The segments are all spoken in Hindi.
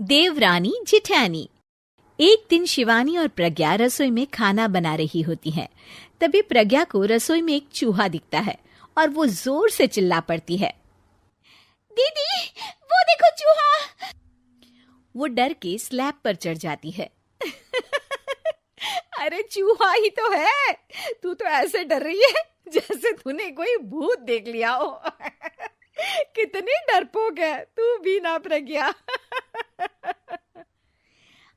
देवरानी जेठानी। एक दिन शिवानी और प्रज्ञा रसोई में खाना बना रही होती हैं। तभी प्रज्ञा को रसोई में एक चूहा दिखता है और वो जोर से चिल्ला पड़ती है, दीदी वो देखो चूहा। वो डर के स्लैब पर चढ़ जाती है। अरे चूहा ही तो है, तू तो ऐसे डर रही है जैसे तूने कोई भूत देख लिया हो। कितनी डरपोक है तू भी ना प्रज्ञा।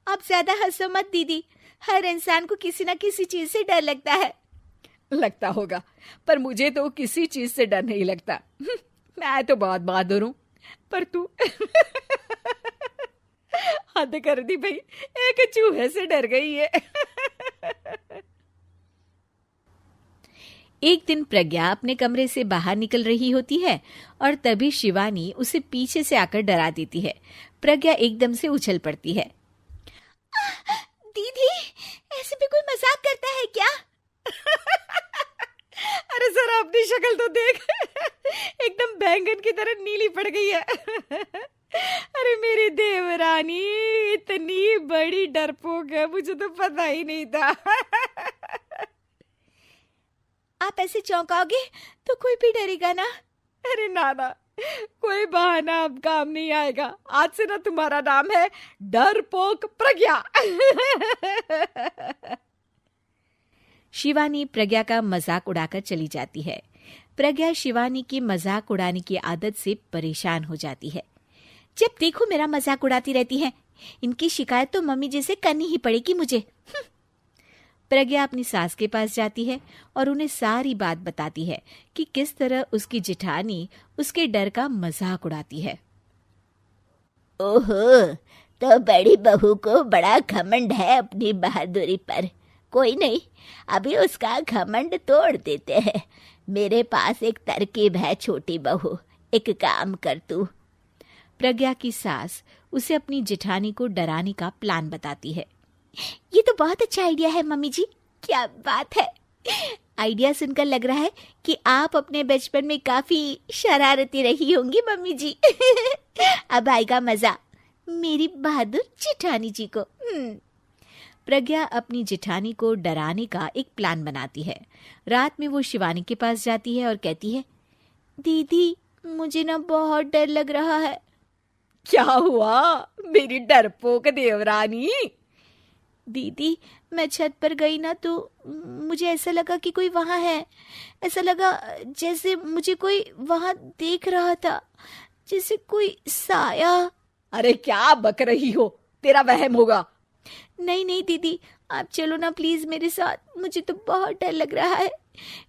आप ज्यादा हंसो मत दीदी, हर इंसान को किसी ना किसी चीज से डर लगता है। लगता होगा, पर मुझे तो किसी चीज से डर नहीं लगता। मैं तो बहुत बहादुर हूं, पर तू हद कर दी भाई, एक चूहे से डर गई है। एक दिन प्रज्ञा अपने कमरे से बाहर निकल रही होती है और तभी शिवानी उसे पीछे से आकर डरा देती है। प्रज्ञा एकदम से उछल पड़ती है। दीदी ऐसे भी कोई मजाक करता है क्या? अरे जरा अपनी शक्ल तो देख, एकदम बैंगन की तरह नीली पड़ गई है। अरे मेरी देवरानी इतनी बड़ी डरपोक है, मुझे तो पता ही नहीं था। आप ऐसे चौंकाओगे तो कोई भी डरेगा ना? अरे ना, कोई बहाना अब काम नहीं आएगा। आज से ना तुम्हारा नाम है डरपोक प्रज्ञा। शिवानी प्रज्ञा का मजाक उड़ाकर चली जाती है। प्रज्ञा शिवानी की मजाक उड़ाने की आदत से परेशान हो जाती है। जब देखो मेरा मजाक उड़ाती रहती है, इनकी शिकायत तो मम्मी जी से करनी ही पड़ेगी मुझे। प्रज्ञा अपनी सास के पास जाती है और उन्हें सारी बात बताती है कि किस तरह उसकी जेठानी उसके डर का मजाक उड़ाती है। ओहो, तो बड़ी बहू को बड़ा घमंड है अपनी बहादुरी पर। कोई नहीं, अभी उसका घमंड तोड़ देते हैं। मेरे पास एक तरकीब है छोटी बहू, एक काम कर तू। प्रज्ञा की सास उसे अपनी जेठानी को डराने का प्लान बताती है। ये तो बहुत अच्छा आइडिया है मम्मी जी, क्या बात है। आइडिया सुनकर लग रहा है कि आप अपने बचपन में काफी शरारती रही होंगी मम्मी जी। अब आएगा मजा मेरी बहादुर जेठानी जी को। प्रज्ञा अपनी जेठानी को डराने का एक प्लान बनाती है। रात में वो शिवानी के पास जाती है और कहती है, दीदी मुझे ना बहुत डर लग रहा है। क्या हुआ मेरी डरपोक देवरानी? दीदी मैं छत पर गई ना तो मुझे ऐसा लगा कि कोई वहां है। ऐसा लगा जैसे मुझे कोई वहां देख रहा था, जैसे कोई साया। अरे क्या बक रही हो, तेरा वहम होगा। नहीं दीदी, आप चलो ना प्लीज मेरे साथ, मुझे तो बहुत डर लग रहा है।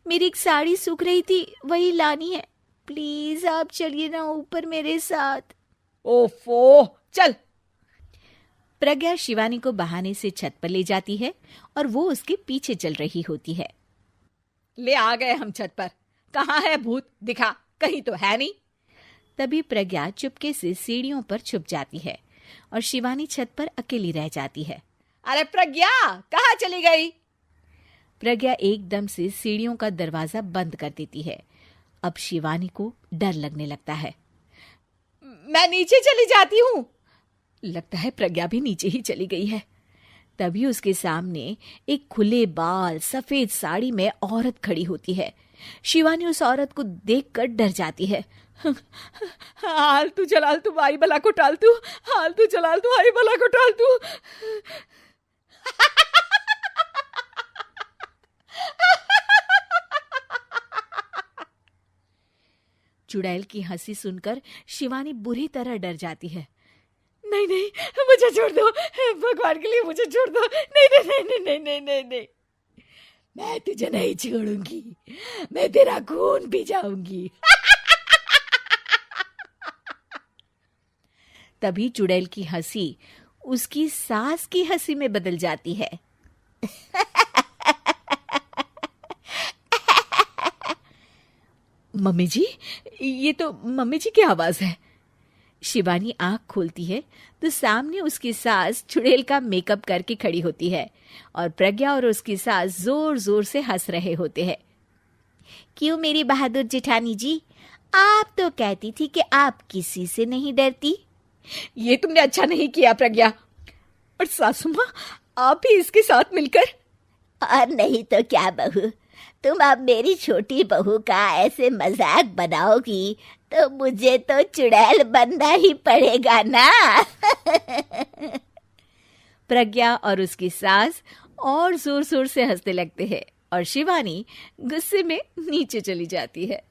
मेरी एक साड़ी सूख रही थी, वही लानी है। प्लीज आप चलिए ना ऊपर मेरे साथ। ओफो, चल। प्रज्ञा शिवानी को बहाने से छत पर ले जाती है और वो उसके पीछे चल रही होती है। ले आ गए हम छत पर, कहाँ है भूत, दिखा, कहीं तो है नहीं। तभी प्रज्ञा चुपके से सीढ़ियों पर छुप जाती है और शिवानी छत पर अकेली रह जाती है। अरे प्रज्ञा कहाँ चली गई? प्रज्ञा एकदम से सीढ़ियों का दरवाजा बंद कर देती है। अब शिवानी को डर लगने लगता है। मैं नीचे चली जाती हूँ। लगता है प्रज्ञा भी नीचे ही चली गई है। तभी उसके सामने एक खुले बाल सफेद साड़ी में औरत खड़ी होती है। शिवानी उस औरत को देखकर डर जाती है। हाल तू जलाल तू आई बला को टाल तू, हाल तू जलाल तू आई बला को टाल तू। चुड़ैल की हंसी सुनकर शिवानी बुरी तरह डर जाती है। नहीं, मुझे छोड़ दो, भगवान के लिए मुझे छोड़ दो। नहीं, मैं तुझे नहीं छोड़ूंगी, मैं तेरा खून पी जाऊंगी। तभी चुड़ैल की हंसी उसकी सास की हंसी में बदल जाती है। मम्मी जी, ये तो मम्मी जी की आवाज है। शिवानी आंख खोलती है तो सामने उसकी सास चुड़ैल का मेकअप करके खड़ी होती है और प्रज्ञा और उसकी सास जोर जोर से हंस रहे होते हैं। क्यों मेरी बहादुर जेठानी जी, आप तो कहती थी कि आप किसी से नहीं डरती। ये तुमने अच्छा नहीं किया प्रज्ञा। और सासू माँ, आप भी इसके साथ मिलकर। और नहीं तो क्या बहू, तुम अब मेरी छोटी बहू का ऐसे मजाक बनाओगी तो मुझे तो चुड़ैल बनना ही पड़ेगा ना। प्रज्ञा और उसकी सास और जोर जोर से हंसने लगते हैं और शिवानी गुस्से में नीचे चली जाती है।